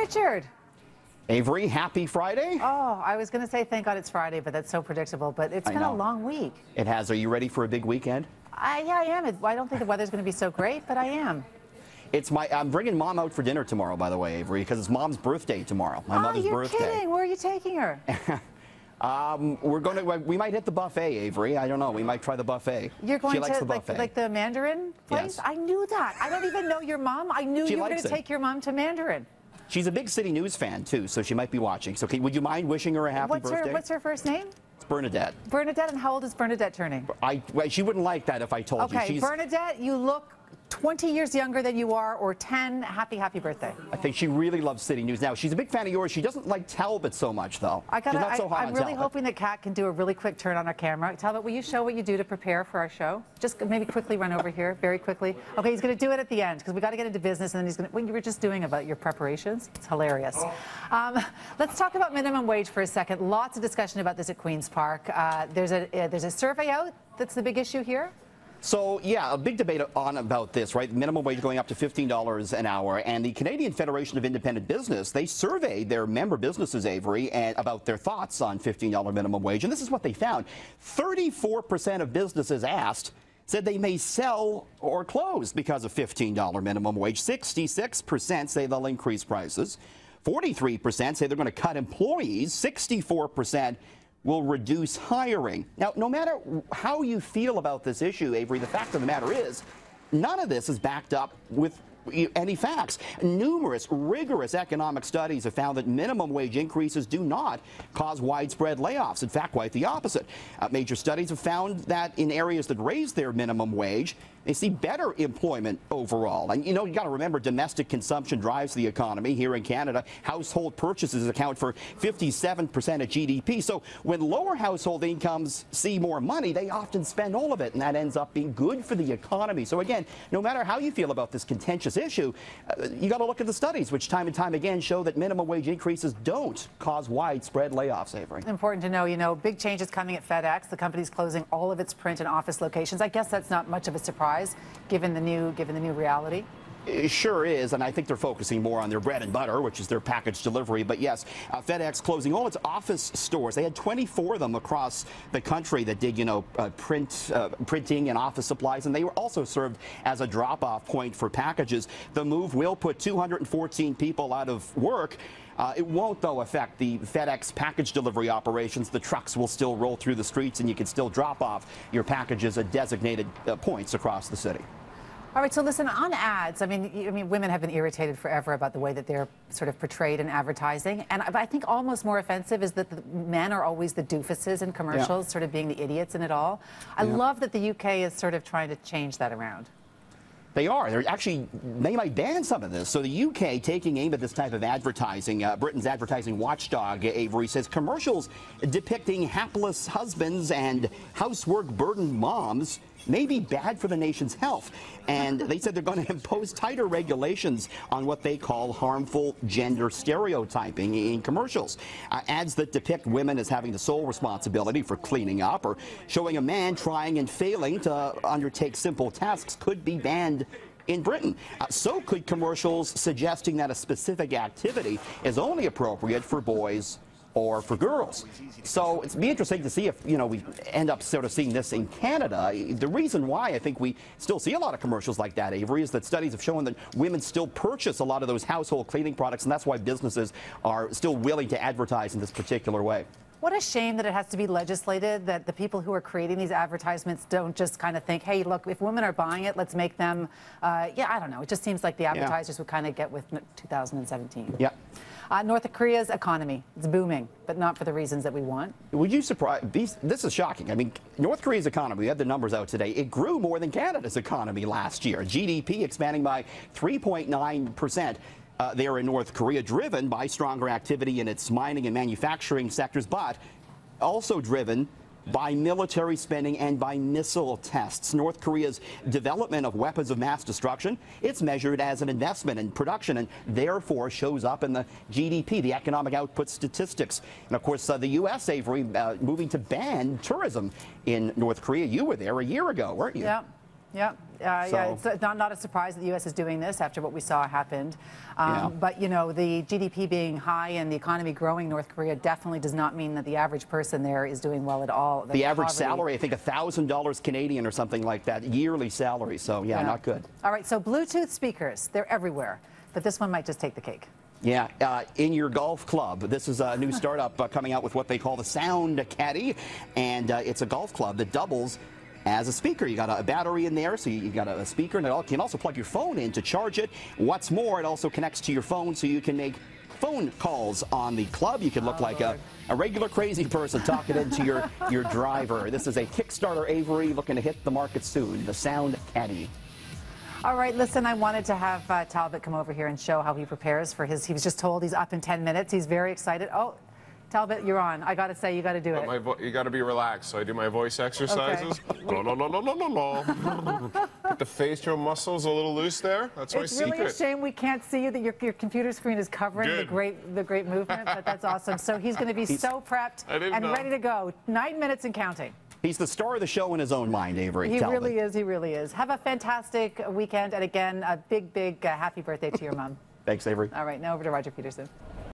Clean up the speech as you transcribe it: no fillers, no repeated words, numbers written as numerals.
Richard. Avery, happy Friday. Oh, I was going to say thank God it's Friday, but that's so predictable. But it's been a long week. It has. Are you ready for a big weekend? Yeah, I am. I don't think the weather's going to be so great, but I am. I'm bringing Mom out for dinner tomorrow, by the way, Avery, because it's Mom's birthday tomorrow. My mother's birthday. You're kidding. Where are you taking her? We might hit the buffet, Avery. I don't know. We might try the buffet. You're going she likes to the buffet. like the Mandarin place? Yes. I knew that. I don't even know your mom. I knew you were going to take your mom to Mandarin. She's a big City News fan, too, so she might be watching. So would you mind wishing her a happy birthday? What's her first name? It's Bernadette. Bernadette, and how old is Bernadette turning? She wouldn't like that if I told you. Okay, Bernadette, you look 20 years younger than you are, or 10. Happy birthday. I think she really loves City News. Now, she's a big fan of yours. She doesn't like Talbot so much, though. I'm really hoping that Kat can do a really quick turn on our camera. Talbot, will you show what you do to prepare for our show? Just maybe quickly run over here, very quickly. Okay, he's going to do it at the end, because we got to get into business, and then he's going to, what you were just doing about your preparations. It's hilarious. Let's talk about minimum wage for a second. Lots of discussion about this at Queen's Park. There's a survey out that's the big issue here. So, yeah, a big debate about this, right? Minimum wage going up to $15 an hour. And the Canadian Federation of Independent Business, they surveyed their member businesses, Avery, and about their thoughts on $15 minimum wage. And this is what they found. 34% of businesses asked said they may sell or close because of $15 minimum wage. 66% say they'll increase prices. 43% say they're going to cut employees. 64% will reduce hiring. Now, no matter how you feel about this issue, Avery, the fact of the matter is, none of this is backed up with any facts. Numerous rigorous economic studies have found that minimum wage increases do not cause widespread layoffs. In fact, quite the opposite. Major studies have found that in areas that raise their minimum wage, they see better employment overall. And, you got to remember, domestic consumption drives the economy. Here in Canada, household purchases account for 57% of GDP. So when lower household incomes see more money, they often spend all of it, and that ends up being good for the economy. So again, no matter how you feel about this contentious issue, you got to look at the studies, which time and time again show that minimum wage increases don't cause widespread layoffs, Avery. Important to know, big changes coming at FedEx. The company's closing all of its print and office locations. I guess that's not much of a surprise, given the new reality. It sure is, and I think they're focusing more on their bread and butter, which is their package delivery. But yes, FedEx closing all its office stores. They had 24 of them across the country that did, printing and office supplies, and they were also served as a drop-off point for packages. The move will put 214 people out of work. It won't, though, affect the FedEx package delivery operations. The trucks will still roll through the streets, and you can still drop off your packages at designated points across the city. All right, so listen, on ads, I mean, women have been irritated forever about the way that they're sort of portrayed in advertising. And I think almost more offensive is that the men are always the doofuses in commercials, sort of being the idiots in it all. I love that the UK is sort of trying to change that around. They are. They might ban some of this. So the UK taking aim at this type of advertising. Britain's advertising watchdog, Avery, says commercials depicting hapless husbands and housework-burdened moms may be bad for the nation's health. And they said they're going to impose tighter regulations on what they call harmful gender stereotyping in commercials. Ads that depict women as having the sole responsibility for cleaning up or showing a man trying and failing to undertake simple tasks could be banned in Britain. So could commercials suggesting that a specific activity is only appropriate for boys or for girls. So it's be interesting to see if, we end up sort of seeing this in Canada. The reason why I think we still see a lot of commercials like that, Avery, is that studies have shown that women still purchase a lot of those household cleaning products, and that's why businesses are still willing to advertise in this particular way. What a shame that it has to be legislated, that the people who are creating these advertisements don't just kind of think, hey, look, if women are buying it, let's make them, I don't know. It just seems like the advertisers would kind of get with 2017. Yeah. North Korea's economy, it's booming, but not for the reasons that we want. Would you surprise? This is shocking. I mean, North Korea's economy, we had the numbers out today, it grew more than Canada's economy last year. GDP expanding by 3.9%. There in North Korea, driven by stronger activity in its mining and manufacturing sectors, but also driven by military spending and by missile tests. North Korea's development of weapons of mass destruction, it's measured as an investment in production and therefore shows up in the GDP, the economic output statistics. And of course, the U.S., Avery, moving to ban tourism in North Korea. You were there a year ago, weren't you? Yeah. Yeah, it's not a surprise that the U.S. is doing this after what we saw happened. But, you know, the GDP being high and the economy growing in North Korea definitely does not mean that the average person there is doing well at all. The average salary, I think $1,000 Canadian or something like that, yearly salary. So, yeah, not good. All right, so Bluetooth speakers, they're everywhere. But this one might just take the cake. Yeah, in your golf club. This is a new startup coming out with what they call the Sound Caddy. And it's a golf club that doubles as a speaker. You got a battery in there, so you got a speaker, and you can also plug your phone in to charge it. What's more, it also connects to your phone, so you can make phone calls on the club. You can look like a regular crazy person talking into your driver. This is a Kickstarter, Avery, looking to hit the market soon. The Sound Caddy. All right, listen, I wanted to have Talbot come over here and show how he prepares for his. He was just told he's up in 10 minutes. He's very excited. Oh, Talbot, you're on. I got to say, you got to do it. You got to be relaxed. So I do my voice exercises. Okay. No, no, no, no, no, no, no. Get the facial muscles a little loose there. That's my secret. It's really a shame we can't see you, that your computer screen is covering the great movement, but that's awesome. So he's going to be so prepped and ready to go. 9 minminutes and counting. He's the star of the show in his own mind, Avery. He really is. He really is. Have a fantastic weekend. And again, a big, big happy birthday to your mom. Thanks, Avery. All right, now over to Roger Peterson.